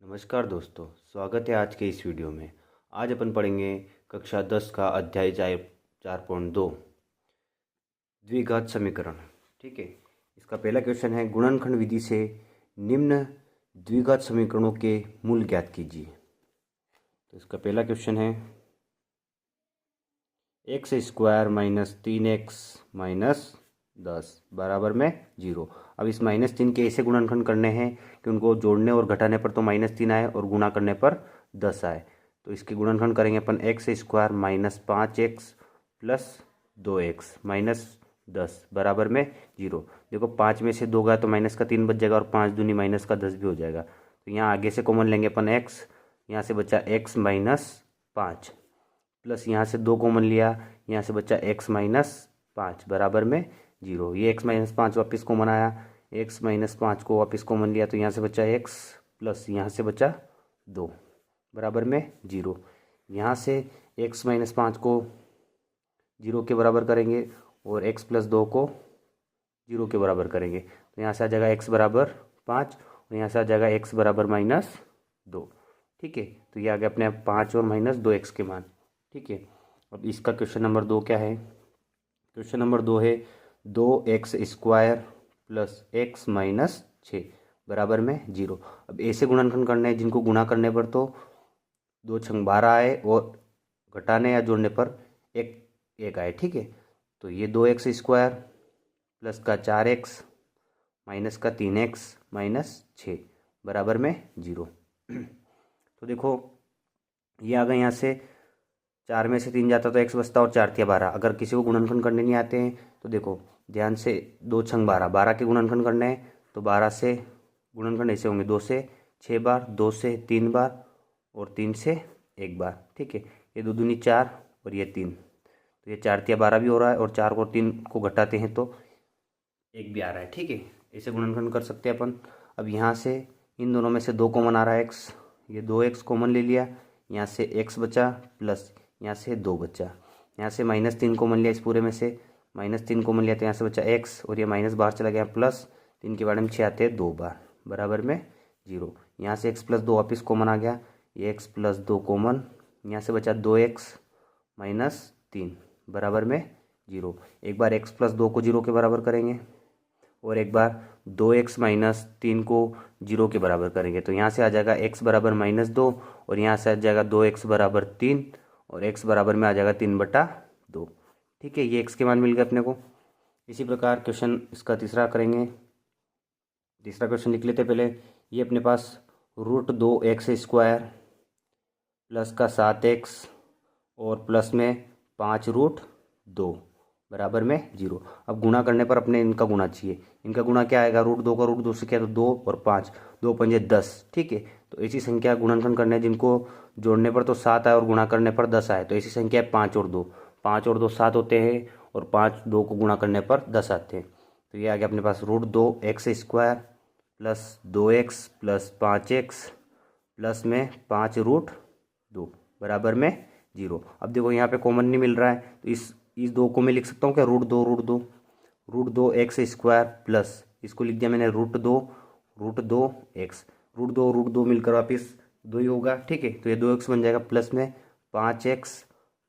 नमस्कार दोस्तों, स्वागत है आज के इस वीडियो में। आज अपन पढ़ेंगे कक्षा 10 का अध्याय 4.2 द्विघात समीकरण। ठीक है, इसका पहला क्वेश्चन है गुणनखंड विधि से निम्न द्विघात समीकरणों के मूल ज्ञात कीजिए। तो इसका पहला क्वेश्चन है x square minus 3x minus 10 बराबर में 0। अब इस -3 के ऐसे गुणनखंड करने हैं कि उनको जोड़ने और घटाने पर तो -3 आए और गुणा करने पर 10 आए। तो इसके गुणनखंड करेंगे अपन x square minus 5x plus 2x minus 10 बराबर में 0। देखो 5 में से 2 गया तो माइनस का 3 बच जाएगा और 5 दूनी माइनस का 10 भी हो जाएगा। तो यहाँ आगे से कॉमन लेंगे अपन x, यहाँ से बचा x माइनस 5 प्लस यहाँ से 2 कॉमन लिया, यहाँ से बचा x माइनस 5 बराबर में 0। ये x माइनस 5 वापस कॉमन आया, x माइनस 5 को वापस कॉमन लिया तो यहाँ से बचा x प्लस यहाँ से बचा 2 बराबर में 0। यहाँ से x माइनस 5 को 0 के बराबर करेंगे और x प्लस 2 को 0 के बराबर करेंगे तो यहाँ से आ जाएगा x बराबर 5 और यहाँ से आ जाएगा x बराबर -2। ठीक है, तो ये आ गया अपने 5 और -2x के मान। ठीक है, अब इसका क्वेश्चन नंबर 2 क्या है? क्वेश्चन नंबर 2 है 2x square plus x minus 6 बराबर में 0। अब ऐसे गुणनखंड करने हैं जिनको गुणा करने पर तो 2 छंग 12 आए और घटाने या जोड़ने पर एक आए। ठीक है, तो ये 2x स्क्वायर प्लस का 4x माइनस का 3x माइनस 6 बराबर में 0। तो देखो ये आ गए, यहाँ से 4 में से 3 जाता तो x बचता और 4 × 12। अगर किसी को गुणनखंड करने नहीं आते हैं तो देखो ध्यान से 2 छंग 12, 12 के गुणनखंड करने हैं तो 12 से गुणनखंड ऐसे होंगे 2 से 6 बार, 2 से 3 बार और 3 से 1 बार। ठीक है, ये 2 दूनी 4 और ये 3, तो ये 4 × 12 भी हो रहा है और 4 को 3 को घटाते हैं तो 1 भी आ रहा है। ठीक है, ऐसे गुणनखंड कर सकते हैं अपन। अब यहाँ से इन दोनों में से 2 कॉमन आ रहा है, x, ये 2x कॉमन ले लिया, यहाँ से x बचा प्लस यहाँ से 2 बचा, यहाँ से -3 कॉमन लिया, इस पूरे में से -3 कॉमन लिया तो यहाँ से बचा x और ये माइनस बाहर चला गया, प्लस 3 के बारे में 6 आते हैं 2 बार बराबर में 0। यहाँ से x प्लस 2 वापस कॉमन आ गया, ये x प्लस 2 कॉमन, यहाँ से बचा 2x माइनस 3 बराबर में 0। एक बार x प्लस 2 को 0 के बराबर करेंगे और एक बार 2x माइनस 3 को 0 के बराबर करेंगे तो यहाँ से आ जाएगा x बराबर -2 और यहाँ से आ जाएगा 2x बराबर 3 और x बराबर में आ जाएगा 3/2। ठीक है, ये x के मान मिल गए अपने को। इसी प्रकार क्वेश्चन इसका तीसरा करेंगे। तीसरा क्वेश्चन लिख लेते पहले। ये अपने पास √2x स्क्वायर प्लस का 7x और प्लस में 5√2 बराबर में 0। अब गुणा करने पर अपने इनका गुणा चाहिए। इनका गुणा क्या आएगा? √2 का √2 से क्या तो 2 और 5, 2 पंजे 10। ठीक है, तो ऐसी संख्या गुणनखंड करने जिनको जोड़ने पर तो 7 आए और गुणा करने पर 10 आए, तो ऐसी संख्या है 5 और 2। 5 और 2 7 होते हैं और 5 2 को गुणा करने पर 10 आते हैं। तो ये आ गया अपने पास √2x square plus 2x plus 5x plus में 5√2 बराबर में 0। अब देखो यहाँ पे कॉमन नहीं मिल रहा है तो इस 2 को मैं लिख सकता हूँ क्या? √2 स्क्वायर प्लस इसको लिख दिया मैंने √2x। √2 मिलकर वापिस 2 ही होगा। ठीक है, तो ये 2x बन जाएगा प्लस में 5x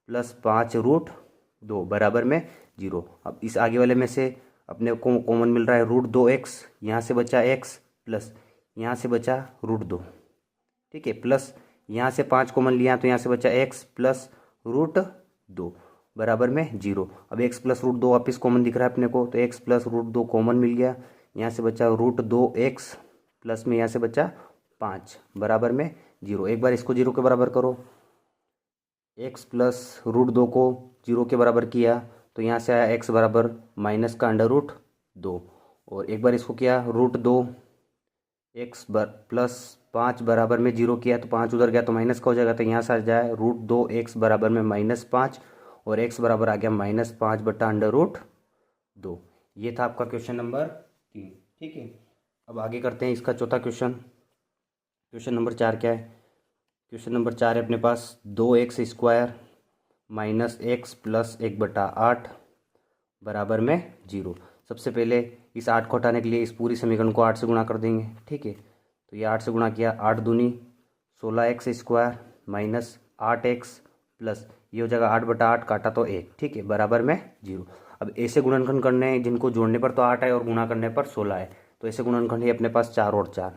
प्लस 5√2 बराबर में 0। अब इस आगे वाले में से अपने को कॉमन मिल रहा है √2x, यहाँ से बचा x प्लस यहाँ से बचा √2। ठीक है, प्लस यहाँ से 5 कॉमन लिया तो यहाँ से बचा x प्लस √2 बराबर में 0। अब x प्लस √2 वापस कॉमन दिख रहा है अपने को तो x प्लस √2 कॉमन मिल गया, यहाँ से बचा √2x प्लस में यहाँ से बचा 5 बराबर में 0। एक बार इसको 0 के बराबर करो, x प्लस √2 को 0 के बराबर किया तो यहाँ से आया x बराबर माइनस का √2 और एक बार इसको किया √2x प्लस 5 बराबर में 0 किया तो 5 उधर गया तो माइनस का हो जाएगा, तो यहाँ से आ जाए √2x बराबर में -5 और x बराबर आ गया -5/√2। ये था आपका क्वेश्चन नंबर 3। ठीक है, अब आगे करते हैं इसका चौथा क्वेश्चन। क्वेश्चन नंबर 4 क्या है? क्वेश्चन नंबर 4 है अपने पास 2x square minus x plus 1/8 बराबर में 0। सबसे पहले इस 8 को हटाने के लिए इस पूरी समीकरण को 8 से गुणा कर देंगे। ठीक है, तो ये 8 से गुणा किया, 8 दूनी 16x² माइनस 8x प्लस ये हो जाएगा 8/8 काटा तो 1, ठीक है, बराबर में 0। अब ऐसे गुणनखंड करने हैं जिनको जोड़ने पर तो 8 है और गुणा करने पर 16 है। तो ऐसे गुणनखंड है अपने पास 4 और 4,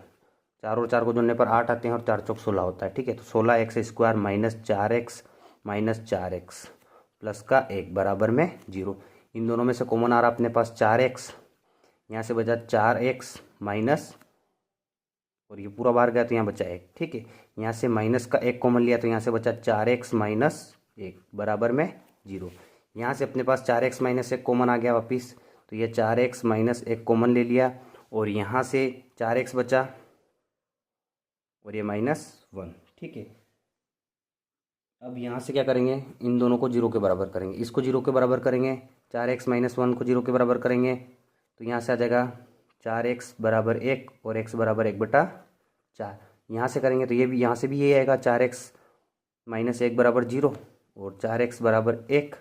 4 और 4 को जोड़ने पर 8 आते हैं और 4 चौक 16 होता है, ठीक है। तो 16x² minus 4x minus 4x plus का 1 बराबर में 0। इन दोनों में से कॉमन आ रहा अपने पास 4x, यहाँ से बचा 4x माइनस, और ये पूरा बाहर गया तो यहाँ बचा 1, ठीक है। यहाँ से माइनस का 1 कॉमन लिया तो यहाँ से बचा 4x माइनस 1 बराबर में 0। यहाँ से अपने पास 4x माइनस 1 कॉमन आ गया वापिस, तो ये 4x माइनस 1 कॉमन ले लिया और यहाँ से 4x बचा और ये -1, ठीक है। अब यहाँ से क्या करेंगे, इन दोनों को 0 के बराबर करेंगे, इसको 0 के बराबर करेंगे, 4x माइनस 1 को 0 के बराबर करेंगे तो यहाँ से आ जाएगा 4x बराबर 1 और x बराबर 1/4। यहाँ से करेंगे तो ये भी, यहाँ से भी यही आएगा, 4x माइनस 1 बराबर 0 और 4x बराबर 1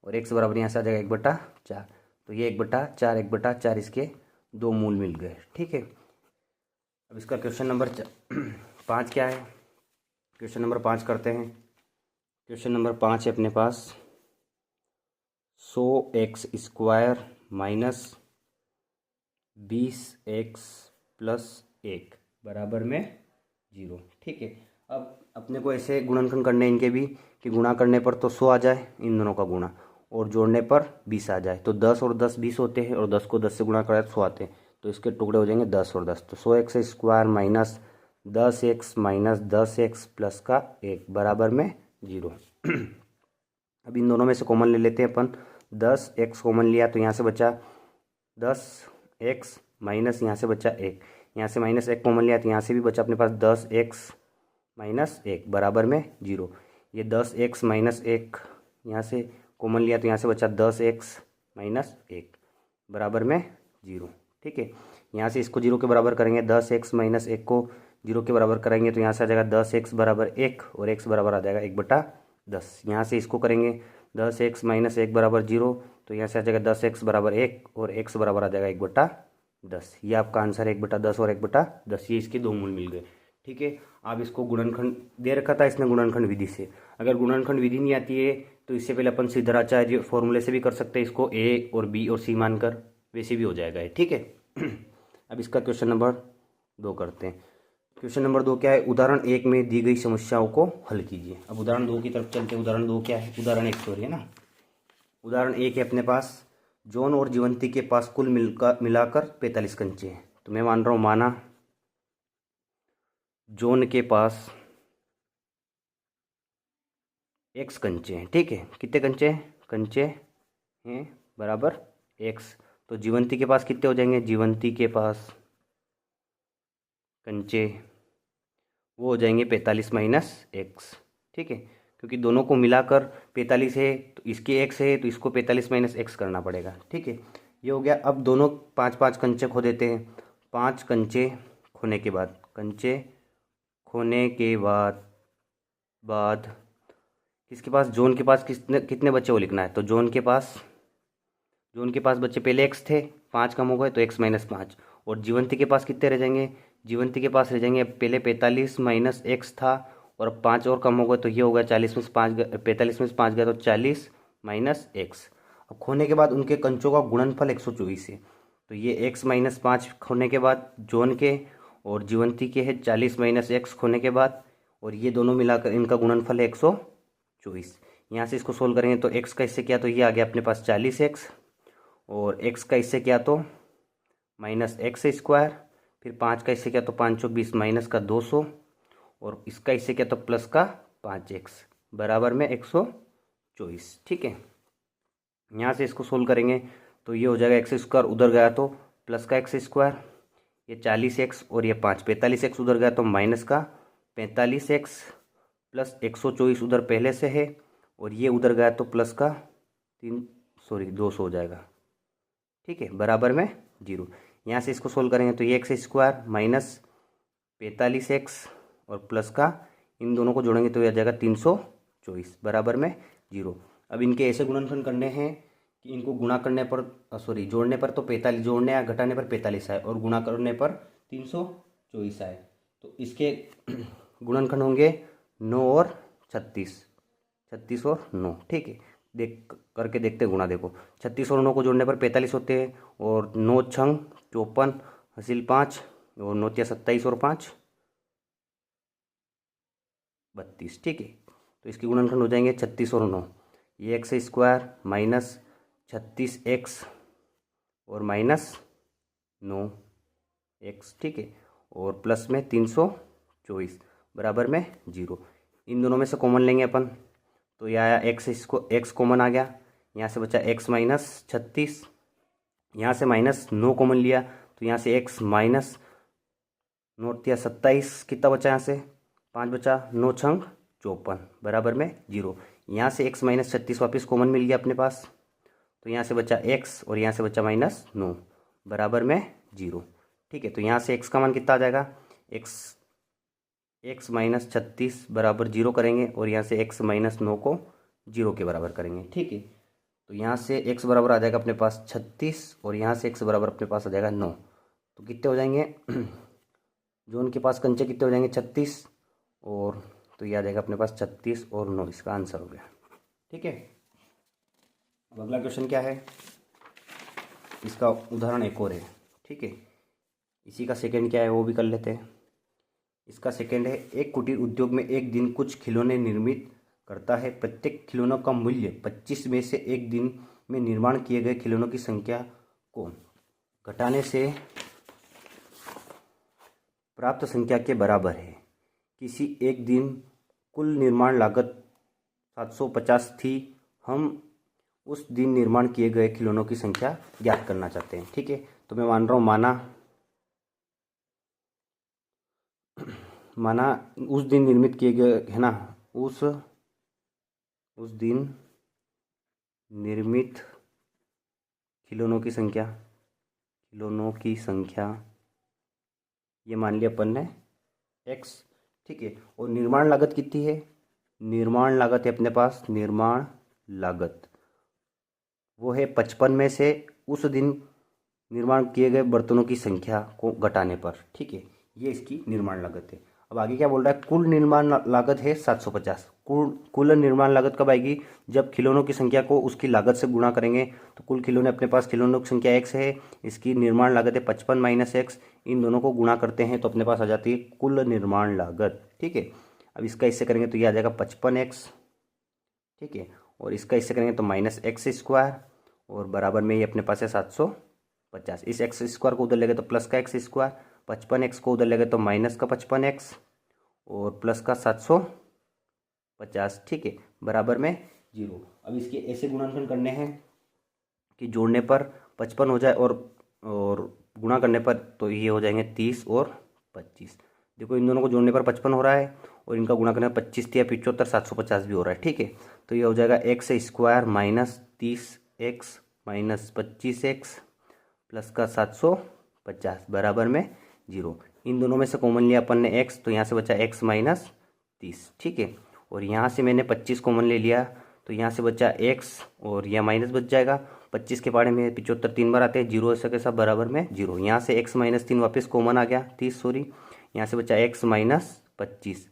और x बराबर यहाँ से आ जाएगा 1/4। तो ये 1/4 1/4 इसके दो मूल मिल गए, ठीक है। अब इसका क्वेश्चन नंबर 5 क्या है, क्वेश्चन नंबर 5 करते हैं। क्वेश्चन नंबर 5 है अपने पास 100x² माइनस 20x प्लस 1 बराबर में 0, ठीक है। अब अपने को ऐसे गुणनखंड करने इनके भी कि गुणा करने पर तो 100 आ जाए इन दोनों का गुणा और जोड़ने पर 20 आ जाए, तो 10 और 10 20 होते हैं और 10 को 10 से गुणा कराए तो 100 आते हैं, तो इसके टुकड़े हो जाएंगे 10 और 10, तो 100x² minus 10x minus 10x plus का 1 बराबर में 0। अब इन दोनों में से कॉमन ले लेते हैं अपन, 10x कॉमन लिया तो यहाँ से बचा 10x माइनस यहाँ से बचा 1, यहाँ से -1 कॉमन लिया तो यहाँ से भी बचा अपने पास 10x माइनस 1 बराबर में 0। ये 10x माइनस 1 यहाँ से कॉमन लिया तो यहाँ से बचा 10x माइनस 1 बराबर में 0, ठीक है। यहाँ से इसको 0 के बराबर करेंगे, 10x माइनस 1 को 0 के बराबर करेंगे तो यहाँ से आ जाएगा 10x बराबर 1 और x बराबर आ जाएगा 1/10। यहाँ से इसको करेंगे 10x माइनस 1 बराबर 0 तो यहाँ से आ जाएगा 10x बराबर 1 और x बराबर आ जाएगा 1/10। ये आपका आंसर है 1/10 और 1/10, ये इसके दो मूल मिल गए, ठीक है। आप इसको गुणनखंड दे रखा था इसने गुणनखंड विधि से, अगर गुणनखंड विधि नहीं आती है तो इससे पहले अपन सिद्धाराचार्य फॉर्मूले से भी कर सकते हैं इसको, a और b और c मानकर, वैसे भी हो जाएगा, ठीक है। अब इसका क्वेश्चन नंबर 2 करते हैं। क्वेश्चन नंबर 2 क्या है, उदाहरण 1 में दी गई समस्याओं को हल कीजिए। अब उदाहरण 2 की तरफ चलते हैं। उदाहरण 2 क्या है, उदाहरण 1 सॉरी है ना, उदाहरण 1 है अपने पास, जॉन और जीवंती के पास कुल मिलाकर 45 कंचे हैं। तो मैं मान रहा हूँ, माना जॉन के पास x कंचे हैं, ठीक है। कितने कंचे हैं, कंचे हैं बराबर x, तो जीवंती के पास कितने हो जाएंगे, जीवंती के पास कंचे वो हो जाएंगे 45 माइनस x, ठीक है। क्योंकि दोनों को मिलाकर 45 है तो इसके x है तो इसको 45 माइनस x करना पड़ेगा, ठीक है। ये हो गया। अब दोनों 5-5 कंचे खो देते हैं। 5 कंचे खोने के बाद, कंचे खोने के बाद किसके पास, जॉन के पास कितने बच्चे वो लिखना है। तो जॉन के पास बच्चे पहले x थे, 5 कम हो गए तो x माइनस 5, और जीवंती के पास कितने रह जाएंगे, जीवंती के पास रह जाएंगे पहले 45 माइनस x था और अब 5 और कम हो गए तो ये हो गया 40 में से 5 45 में से 5 गया तो 40 माइनस x। अब खोने के बाद उनके कंचों का गुणनफल 124 है, तो ये x माइनस 5 खोने के बाद जॉन के और जीवंती के है 40 माइनस x खोने के बाद, और ये दोनों मिलाकर इनका गुणनफल है 124। यहाँ से इसको सोल्व करेंगे तो x का इससे क्या, तो ये आ गया अपने पास 40x और x का इससे क्या तो माइनस x², फिर 5 का इससे क्या तो 5 चौक 20 माइनस का 200 और इसका इससे क्या तो प्लस का 5x बराबर में 124, ठीक है। यहाँ से इसको सोल्व करेंगे तो ये हो जाएगा x², उधर गया तो प्लस का x², ये 40x और ये 5 45x उधर गया तो माइनस का 45x प्लस 124 उधर पहले से है और ये उधर गया तो प्लस का 200 हो जाएगा, ठीक है, बराबर में 0। यहाँ से इसको सोल्व करेंगे तो ये x² माइनस 45x और प्लस का इन दोनों को जोड़ेंगे तो ये आ जाएगा 324 बराबर में 0। अब इनके ऐसे गुणनखंड करने हैं कि इनको गुणा करने पर जोड़ने पर तो 45, जोड़ने या घटाने पर 45 आए और गुणा करने पर 324 आए। तो इसके गुणनखंड होंगे 9 और 36, 36 और 9। ठीक है, देख करके देखते हैं गुणा। देखो 36 और 9 को जोड़ने पर 45 होते हैं, और 9 छंग 54 हासिल 5, और 9 तिया 27 और 5 32। ठीक है, तो इसके गुणनखंड हो जाएंगे 36 और 9। ये एक्स स्क्वायर माइनस 36x और माइनस 9x। ठीक है, और प्लस में 324 बराबर में 0। इन दोनों में से कॉमन लेंगे अपन, तो यह आया एक्स, इसको x कॉमन आ गया, यहाँ से बचा x माइनस 36, यहाँ से माइनस 9 कॉमन लिया, तो यहाँ से x माइनस 9 तिया 27, कितना बचा यहाँ से 5 बचा, 9 छंग 54 बराबर में 0। यहाँ से x माइनस 36 वापस कॉमन मिल गया अपने पास, तो यहाँ से बचा x और यहाँ से बचा माइनस 9 बराबर में 0। ठीक है, तो यहाँ से x का मान कितना आ जाएगा, x माइनस 36 बराबर 0 करेंगे, और यहाँ से x माइनस 9 को 0 के बराबर करेंगे। ठीक है, तो यहाँ से x बराबर आ जाएगा अपने पास 36, और यहाँ से x बराबर अपने पास आ जाएगा 9। तो कितने हो जाएंगे जो उनके पास कंचे कितने हो जाएंगे 36, और तो ये आ जाएगा अपने पास 36 और 9, इसका आंसर हो गया। ठीक है, अब अगला क्वेश्चन क्या है, इसका उदाहरण एक और है। ठीक है, इसी का सेकंड क्या है वो भी कर लेते हैं। इसका सेकंड है, एक कुटीर उद्योग में एक दिन कुछ खिलौने निर्मित करता है। प्रत्येक खिलौनों का मूल्य 25 में से एक दिन में निर्माण किए गए खिलौनों की संख्या को घटाने से प्राप्त संख्या के बराबर है। किसी एक दिन कुल निर्माण लागत 750 थी। हम उस दिन निर्माण किए गए खिलौनों की संख्या ज्ञात करना चाहते हैं। ठीक है, तो मैं मान रहा हूँ माना उस दिन निर्मित किए गए है ना, उस दिन निर्मित खिलौनों की संख्या ये मान लिया अपन ने x। ठीक है, और निर्माण लागत कितनी है, निर्माण लागत है अपने पास, निर्माण लागत वो है 55 में से उस दिन निर्माण किए गए बर्तनों की संख्या को घटाने पर। ठीक है, ये इसकी निर्माण लागत है। अब आगे क्या बोल रहा है, कुल निर्माण लागत है 750। कुल निर्माण लागत कब आएगी, जब खिलौनों की संख्या को उसकी लागत से गुणा करेंगे। तो कुल खिलौने अपने पास, खिलौनों की संख्या x है, इसकी निर्माण लागत है 55 माइनस x, इन दोनों को गुणा करते हैं तो अपने पास आ जाती है कुल निर्माण लागत। ठीक है, अब इसका इससे करेंगे तो ये आ जाएगा 55x। ठीक है, और इसका इससे करेंगे तो माइनस एक्स स्क्वायर, और बराबर में ये अपने पास है 750। इस एक्स स्क्वायर को उधर लेंगे तो प्लस का एक्स स्क्वायर, 55x को उधर लेंगे तो माइनस का 55x, और प्लस का 750। ठीक है, बराबर में 0। अब इसके ऐसे गुणनखंड करने हैं कि जोड़ने पर 55 हो जाए और गुणा करने पर तो ये हो जाएंगे 30 और 25। देखो इन दोनों को जोड़ने पर 55 हो रहा है, और इनका गुणा करने पर 25 या 75 750 भी हो रहा है। ठीक है, तो ये हो जाएगा x square minus 30x minus 25x plus का 750 बराबर में 0। इन दोनों में से कॉमन लिया अपन ने x, तो यहाँ से बचा x माइनस 30। ठीक है, और यहाँ से मैंने 25 कॉमन ले लिया, तो यहाँ से बचा x और यह माइनस बच जाएगा। 25 के पाड़े में 75 3 बार आते हैं, 0 ऐसा के सब बराबर में 0। यहाँ से x माइनस 3 वापस कॉमन आ गया, 30 सॉरी, यहाँ से बचा x माइनस 25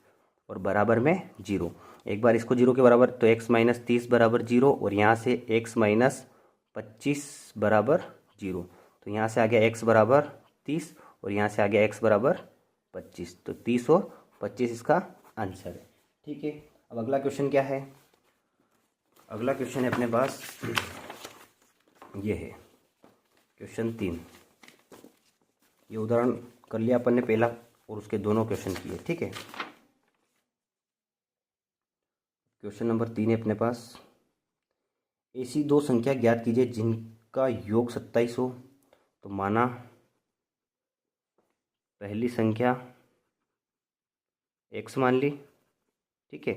और बराबर में 0। एक बार इसको 0 के बराबर, तो x माइनस 30 बराबर 0, और यहाँ से x माइनस 25 बराबर 0। तो यहाँ से आ गया x बराबर 30 और यहाँ से आ गया x बराबर 25। तो 30 और 25 इसका आंसर है। ठीक है, अब अगला क्वेश्चन क्या है, अगला क्वेश्चन है अपने पास ये है क्वेश्चन 3। ये उदाहरण कर लिया अपन ने पहला, और उसके दोनों क्वेश्चन किए। ठीक है, क्वेश्चन नंबर 3 है अपने पास, ऐसी दो संख्या ज्ञात कीजिए जिनका योग 27 हो। तो माना पहली संख्या x मान ली। ठीक है,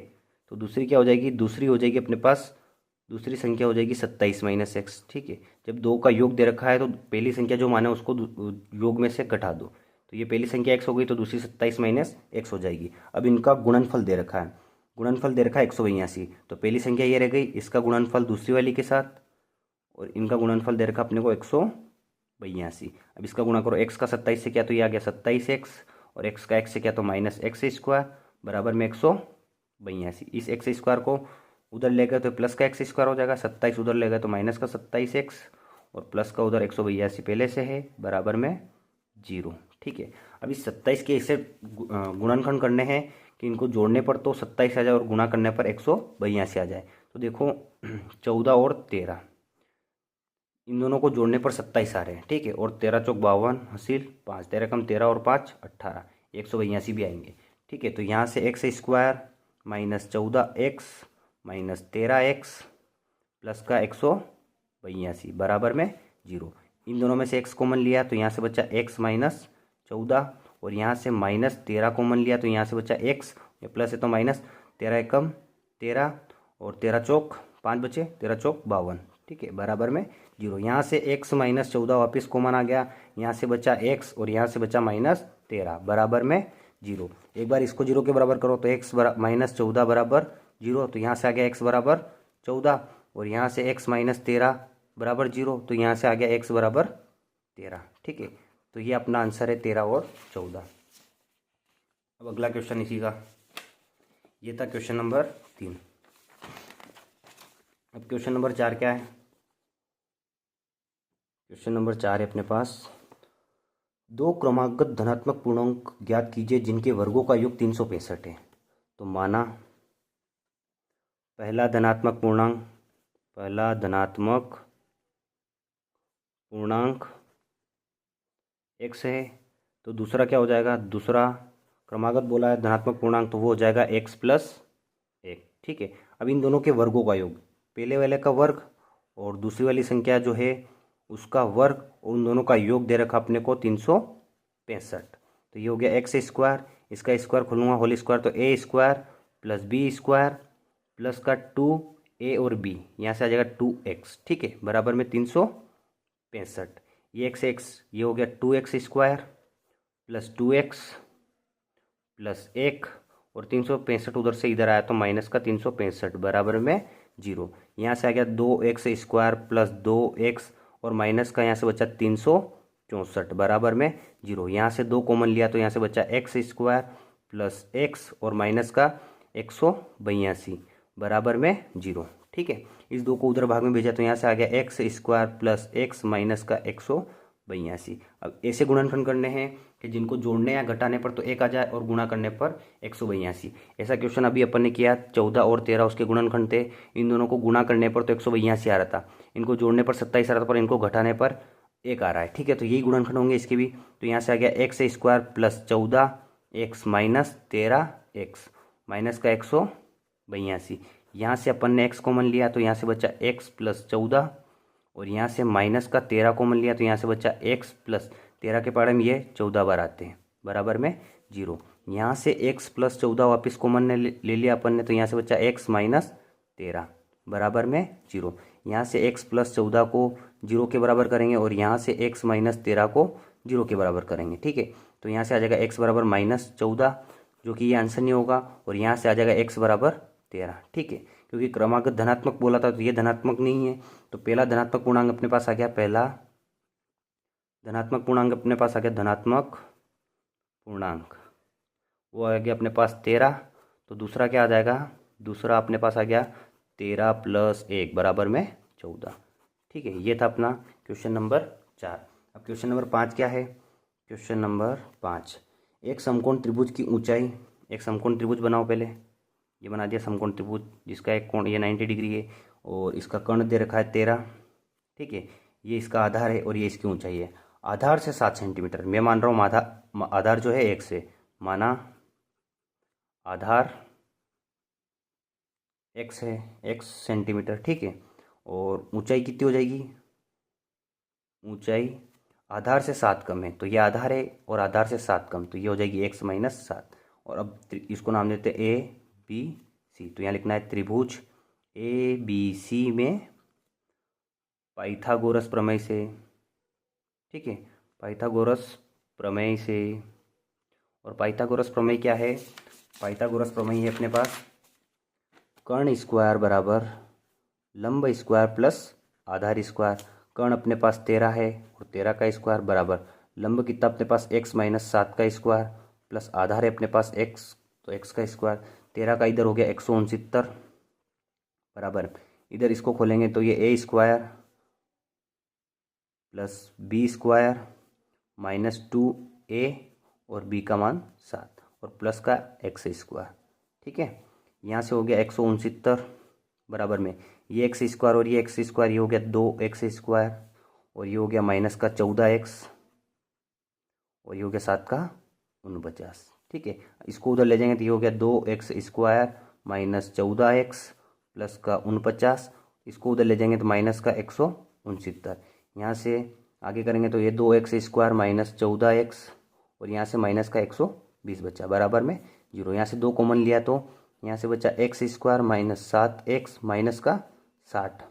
तो दूसरी क्या हो जाएगी, दूसरी हो जाएगी अपने पास, दूसरी संख्या हो जाएगी 27 माइनस एक्स। ठीक है, जब दो का योग दे रखा है तो पहली संख्या जो माने उसको योग में से घटा दो। तो ये पहली संख्या x हो गई, तो दूसरी 27 माइनस एक्स हो जाएगी। अब इनका गुणनफल दे रखा है, गुणनफल दे रखा है 182। तो पहली संख्या ये रह गई, इसका गुणनफल दूसरी वाली के साथ, और इनका गुणनफल दे रखा अपने को 182। अब इसका गुणा करो x का 27 से, क्या तो ये आ गया 27x, और x का x से क्या तो माइनस एक्स स्क्वायर बराबर में 182। इस एक्स स्क्वायर को उधर ले गए तो प्लस का एक्स स्क्वायर हो जाएगा, 27 उधर ले गए तो माइनस का 27x और प्लस का उधर 182 पहले से है बराबर में 0। ठीक है, अब इस 27 के ऐसे गुणनखंड करने हैं कि इनको जोड़ने पर तो 27 आ जाए और गुणा करने पर 182 आ जाए। तो देखो 14 और 13 इन दोनों को जोड़ने पर 27 आ रहे हैं। ठीक है, और 13 चौक 52 हासिल 5, 13 कम 13 और 5 18, 182 भी आएंगे। ठीक है, तो यहाँ से x square minus 14x minus 13x plus का 182 बराबर में 0। इन दोनों में से x कॉमन लिया तो यहाँ से बचा x माइनस 14 और यहाँ से माइनस 13 कॉमन लिया तो यहाँ से बचा x, ये प्लस है तो माइनस, 13 एकम 13 और 13 चौक 5 बचे, 13 चौक 52। ठीक है, बराबर में 0। यहाँ से x माइनस 14 वापस कॉमन आ गया, यहाँ से बचा x और यहाँ से बचा माइनस 13 बराबर में 0। एक बार इसको 0 के बराबर करो तो x माइनस 14 बराबर 0, तो यहाँ से आ गया x बराबर 14 और यहाँ से x माइनस 13 बराबर 0, तो यहाँ से आ गया x बराबर 13। ठीक है, तो ये अपना आंसर है 13 और 14। अब अगला क्वेश्चन इसी का, ये था क्वेश्चन नंबर 3। अब क्वेश्चन नंबर 4 क्या है? क्वेश्चन नंबर 4 है अपने पास, दो क्रमागत धनात्मक पूर्णांक ज्ञात कीजिए जिनके वर्गों का योग 365 है। तो माना पहला धनात्मक पूर्णांक x है, तो दूसरा क्या हो जाएगा? दूसरा क्रमागत बोला है धनात्मक पूर्णांक, तो वो हो जाएगा x प्लस 1। ठीक है, अब इन दोनों के वर्गों का योग, पहले वाले का वर्ग और दूसरी वाली संख्या जो है उसका वर्ग, और उन दोनों का योग दे रखा अपने को 365। तो ये हो गया एक्स स्क्वायर, इसका स्क्वायर खोलूँगा होल स्क्वायर, तो A square plus B square plus का 2a और b, यहाँ से आ जाएगा 2x। ठीक है, बराबर में 365। ये x ये हो गया 2x square plus 2x plus 1 और 365 उधर से इधर आया तो माइनस का 365 बराबर में 0। यहाँ से आ गया 2x स्क्वायर प्लस 2x और माइनस का यहाँ से बचा 364 बराबर में 0। यहाँ से 2 कॉमन लिया तो यहाँ से बचा x स्क्वायर प्लस x और माइनस का 182 बराबर में 0। ठीक है, इस 2 को उधर भाग में भेजा तो यहाँ से आ गया X square plus x minus का 182। अब ऐसे गुणनखंड करने हैं कि जिनको जोड़ने या घटाने पर तो 1 आ जाए और गुणा करने पर 182। ऐसा क्वेश्चन अभी अपन ने किया, 14 और 13 उसके गुणनखंड थे, इन दोनों को गुणा करने पर तो 182 आ रहा था, इनको जोड़ने पर 27 आ रहा था, पर इनको घटाने पर 1 आ रहा है। ठीक है, तो यही गुणनखंड होंगे इसके भी। तो यहाँ से आ गया X square plus 14 x minus 13 x minus का 182। यहाँ से अपन ने x कॉमन लिया तो यहाँ से बचा x प्लस 14 और यहाँ से माइनस का 13 कॉमन लिया तो यहाँ से बचा x प्लस 13 के पाड़े में ये 14 बार आते हैं बराबर में 0। यहाँ से x प्लस 14 वापस कॉमन ने ले लिया अपन ने, तो यहाँ से बचा x माइनस 13 बराबर में 0। यहाँ से x प्लस 14 को 0 के बराबर करेंगे और यहाँ से x माइनस 13 को 0 के बराबर करेंगे। ठीक है, तो यहाँ से आ जाएगा x बराबर माइनस 14, जो कि ये आंसर नहीं होगा, और यहाँ से आ जाएगा x बराबर 13। ठीक है, क्योंकि क्रमागत धनात्मक बोला था तो ये धनात्मक नहीं है, तो पहला धनात्मक पूर्णांक अपने पास आ गया, पहला धनात्मक पूर्णांक अपने पास आ गया, धनात्मक पूर्णांक वो आ गया अपने पास 13। तो दूसरा क्या आ जाएगा? दूसरा अपने पास आ गया 13 प्लस 1 बराबर में 14। ठीक है, ये था अपना क्वेश्चन नंबर 4। अब क्वेश्चन नंबर 5 क्या है? क्वेश्चन नंबर 5, एक समकोण त्रिभुज की ऊंचाई, एक समकोण त्रिभुज बनाओ। पहले ये बना दिया समकोण त्रिभुज, जिसका एक कोण ये 90 डिग्री है और इसका कर्ण दे रखा है 13। ठीक है, ये इसका आधार है और ये इसकी ऊंचाई है। आधार से 7 सेंटीमीटर, मैं मान रहा हूँ आधार जो है 1 से, माना आधार x है, x सेंटीमीटर। ठीक है, और ऊंचाई कितनी हो जाएगी? ऊंचाई आधार से 7 कम है, तो ये आधार है और आधार से 7 कम, तो ये हो जाएगी x माइनस 7। और अब इसको नाम देते हैं ए बी सी। तो यहाँ लिखना है त्रिभुज ए बी सी में पाइथागोरस प्रमेय से। ठीक है, पाइथागोरस प्रमेय से, और पाइथागोरस प्रमेय क्या है? पाइथागोरस प्रमेय है अपने पास कर्ण स्क्वायर बराबर लंब स्क्वायर प्लस आधार स्क्वायर। कर्ण अपने पास 13 है और 13 का स्क्वायर बराबर लंब कितना अपने पास x माइनस 7 का स्क्वायर, प्लस आधार है अपने पास x, तो x का स्क्वायर 13 का इधर हो गया 169 बराबर इधर इसको खोलेंगे तो ये a square plus b square minus 2a और b का मान 7 और प्लस का x स्क्वायर। ठीक है, यहाँ से हो गया 169 बराबर में ये x स्क्वायर और ये x स्क्वायर, ये हो गया 2x स्क्वायर और ये हो गया माइनस का 14x और ये हो गया 7 का 49। ठीक है, इसको उधर ले जाएंगे तो ये हो गया 2x square minus 14x plus का 49, इसको उधर ले जाएंगे तो माइनस का 169। यहाँ से आगे करेंगे तो ये 2x स्क्वायर माइनस 14x और यहाँ से माइनस का 120 बचा बराबर में 0। यहाँ से 2 कॉमन लिया तो यहाँ से बचा x square minus 7x minus का 60।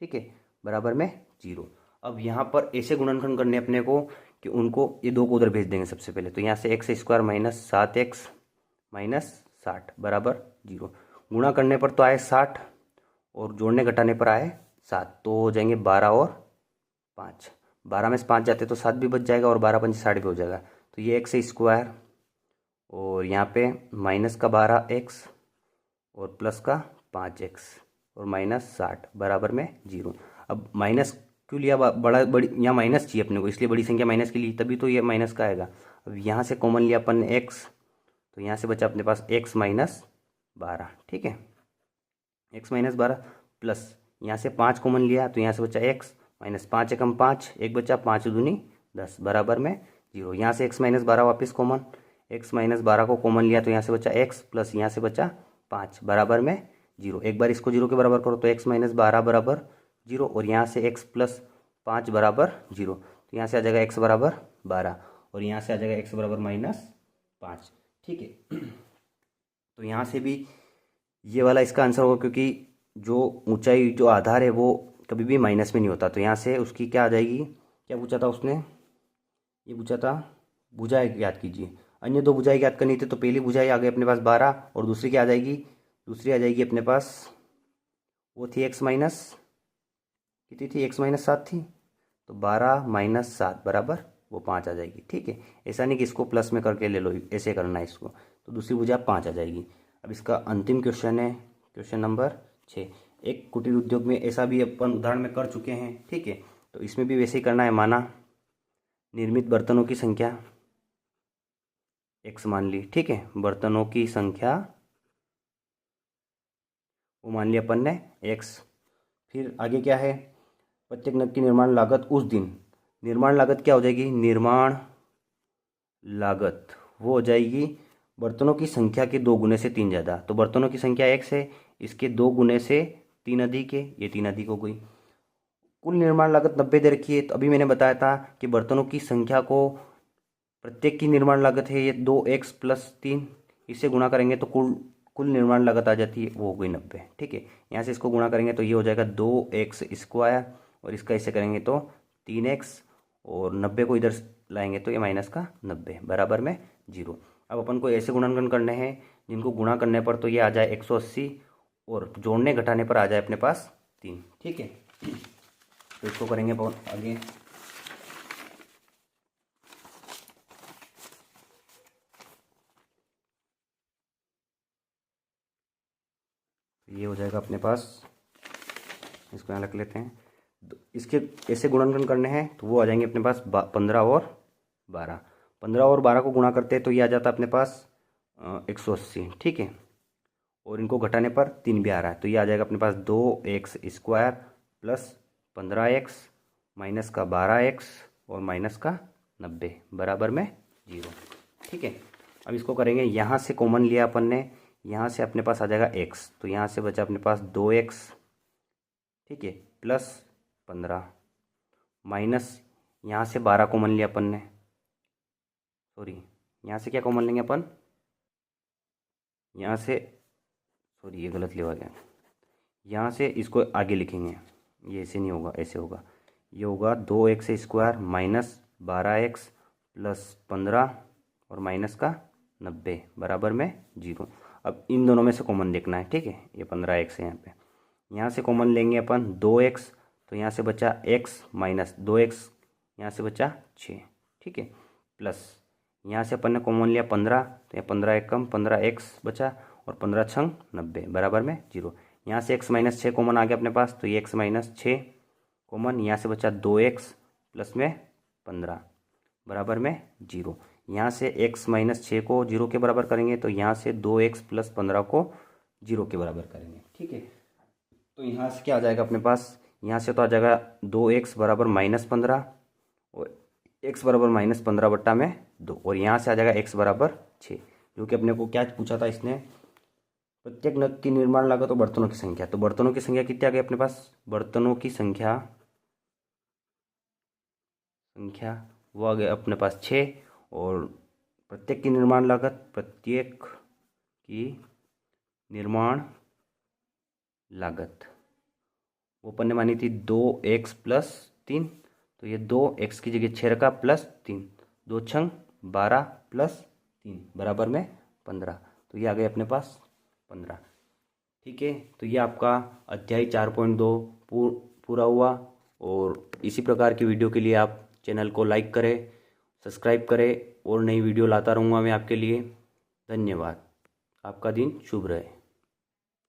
ठीक है, बराबर में 0। अब यहाँ पर ऐसे गुणनखंड करने अपने को कि उनको ये 2 को उधर भेज देंगे सबसे पहले, तो यहाँ से x square minus 7x minus 60 बराबर 0। गुणा करने पर तो आए 60 और जोड़ने घटाने पर आए 7, तो हो जाएंगे 12 और 5। 12 में से 5 जाते तो 7 भी बच जाएगा और 12 5 60 भी हो जाएगा। तो ये x स्क्वायर और यहाँ पे माइनस का 12x और प्लस का 5x और माइनस 60 बराबर में 0। अब माइनस क्यों लिया, बड़ी यहाँ माइनस चाहिए अपने को, इसलिए बड़ी संख्या माइनस की ली, तभी तो ये माइनस का आएगा। अब यहाँ से कॉमन लिया अपन ने x, तो यहाँ से बचा अपने पास x माइनस 12। ठीक है, x माइनस 12 प्लस यहाँ से 5 कॉमन लिया तो यहाँ से बचा x माइनस 5 एकम 5, एक बचा 5 दूनी 10 बराबर में 0। यहाँ से x माइनस 12 वापस कॉमन, x माइनस 12 को कॉमन लिया तो यहाँ से बचा x प्लस यहाँ से बचा 5 बराबर में 0। एक बार इसको 0 के बराबर करो तो x माइनस 12 बराबर 0 और यहाँ से x प्लस 5 बराबर 0, तो यहाँ से आ जाएगा x बराबर 12 और यहाँ से आ जाएगा x बराबर माइनस 5। ठीक है, तो यहाँ से भी ये वाला इसका आंसर होगा, क्योंकि जो ऊंचाई जो आधार है वो कभी भी माइनस में नहीं होता, तो यहाँ से उसकी क्या आ जाएगी, क्या पूछा था उसने, ये पूछा था भुजाएं याद कीजिए। अन्य 2 भुजाएं याद करनी थी, तो पहली भुजाएं आ गई अपने पास 12 और दूसरी क्या आ जाएगी, दूसरी आ जाएगी अपने पास वो थी x माइनस कितनी थी, x माइनस 7 थी, तो 12 माइनस 7 बराबर वो 5 आ जाएगी। ठीक है, ऐसा नहीं कि इसको प्लस में करके ले लो, ऐसे करना है इसको, तो दूसरी भुजा 5 आ जाएगी। अब इसका अंतिम क्वेश्चन है क्वेश्चन नंबर 6। एक कुटीर उद्योग में ऐसा भी अपन उदाहरण में कर चुके हैं। ठीक है, तो इसमें भी वैसे ही करना है। माना निर्मित बर्तनों की संख्या x मान ली। ठीक है, बर्तनों की संख्या वो मान लिया अपन ने x। फिर आगे क्या है, प्रत्येक नग की निर्माण लागत उस दिन, निर्माण लागत क्या हो जाएगी, निर्माण लागत वो हो जाएगी बर्तनों की संख्या के 2 गुने से 3 ज़्यादा। तो बर्तनों की संख्या x है, इसके 2 गुने से 3 अधिक है, ये 3 अधिक हो गई। कुल निर्माण लागत 90 दे रखी है, तो अभी मैंने बताया था कि बर्तनों की संख्या को प्रत्येक की निर्माण लागत है ये 2x प्लस 3, इससे गुणा करेंगे तो कुल निर्माण लागत आ जाती है, वो हो गई 90। ठीक है, यहाँ से इसको गुणा करेंगे तो ये हो जाएगा 2x स्क्वायर और इसका ऐसे करेंगे तो 3x और 90 को इधर लाएंगे तो ये माइनस का 90 बराबर में 0। अब अपन को ऐसे गुणनखंड करने हैं जिनको गुणा करने पर तो ये आ जाए 180 और जोड़ने घटाने पर आ जाए अपने पास 3। ठीक है, तो इसको करेंगे आगे। ये हो जाएगा अपने पास, इसको यहाँ रख लेते हैं। इसके ऐसे गुणनखंड करने हैं तो वो आ जाएंगे अपने पास 15 और 12। 15 और 12 को गुणा करते हैं तो ये आ जाता है अपने पास 180। ठीक है, और इनको घटाने पर 3 भी आ रहा है, तो ये आ जाएगा अपने पास 2x square plus 15x minus का 12x और माइनस का 90 बराबर में 0। ठीक है, अब इसको करेंगे, यहाँ से कॉमन लिया अपन ने, यहाँ से अपने पास आ जाएगा x, तो यहाँ से बचा अपने पास 2x। ठीक है, प्लस 15 माइनस यहाँ से 12 कॉमन लिया अपन ने, सॉरी यहाँ से क्या कॉमन लेंगे अपन, यहाँ से सॉरी ये गलत लिया गया, यहाँ से इसको आगे लिखेंगे, ये ऐसे नहीं होगा, ऐसे होगा, ये होगा 2x square minus 12x plus 15 और माइनस का 90 बराबर में 0। अब इन दोनों में से कॉमन देखना है। ठीक है, ये 15x है, यहाँ से कॉमन लेंगे अपन 2x, तो यहाँ से बचा x माइनस 2x, यहाँ से बचा 6। ठीक है, प्लस यहाँ से अपन ने कॉमन लिया 15, तो ये 15 एक कम 15x बचा और 15 छंग 90 बराबर में 0। यहाँ से x माइनस 6 कॉमन आ गया अपने पास, तो ये x माइनस 6 कॉमन, यहाँ से बचा 2x प्लस में 15 बराबर में 0। यहाँ से x माइनस 6 को 0 के बराबर करेंगे, तो यहाँ से 2x प्लस 15 को 0 के बराबर करेंगे। ठीक है, तो यहाँ से क्या आ जाएगा अपने पास, यहाँ से तो आ जाएगा 2x बराबर -15 और x बराबर -15 बट्टा में 2, और यहाँ से आ जाएगा x बराबर 6, जो कि अपने को क्या पूछा था इसने, प्रत्येक नग की निर्माण लागत और बर्तनों की संख्या। तो बर्तनों की संख्या कितनी आ गई अपने पास, बर्तनों की संख्या वो आ गया अपने पास 6, और प्रत्येक की निर्माण लागत, प्रत्येक की निर्माण लागत वो अपन ने मानी थी 2x प्लस 3, तो ये 2x की जगह 6 रखा प्लस 3, 2 छंग 12 प्लस 3 बराबर में 15, तो ये आ गए अपने पास 15। ठीक है, तो ये आपका अध्याय 4.2 पूरा हुआ, और इसी प्रकार की वीडियो के लिए आप चैनल को लाइक करें, सब्सक्राइब करें, और नई वीडियो लाता रहूँगा मैं आपके लिए। धन्यवाद, आपका दिन शुभ रहे।